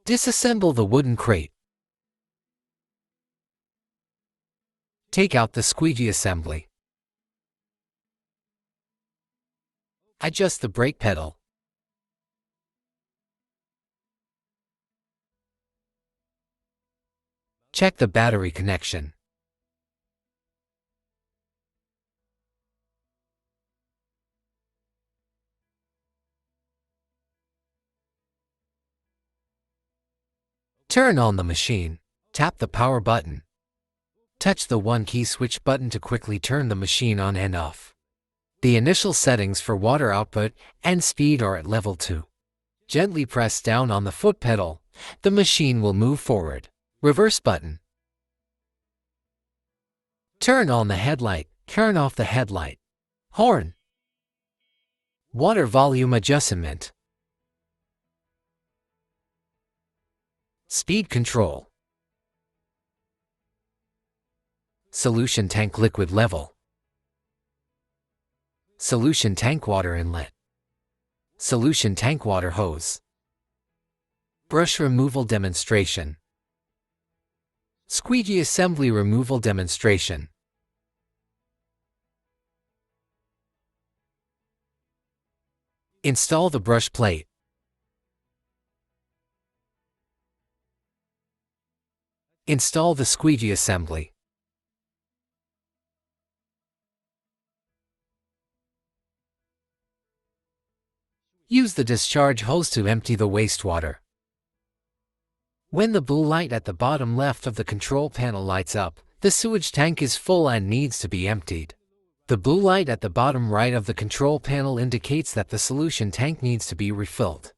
Disassemble the wooden crate. Take out the squeegee assembly. Adjust the brake pedal. Check the battery connection. Turn on the machine. Tap the power button. Touch the one-key switch button to quickly turn the machine on and off. The initial settings for water output and speed are at level 2. Gently press down on the foot pedal. The machine will move forward. Reverse button. Turn on the headlight. Turn off the headlight. Horn. Water volume adjustment. Speed control. Solution tank liquid level. Solution tank water inlet. Solution tank water hose. Brush removal demonstration. Squeegee assembly removal demonstration. Install the brush plate. Install the squeegee assembly. Use the discharge hose to empty the wastewater. When the blue light at the bottom left of the control panel lights up, the sewage tank is full and needs to be emptied. The blue light at the bottom right of the control panel indicates that the solution tank needs to be refilled.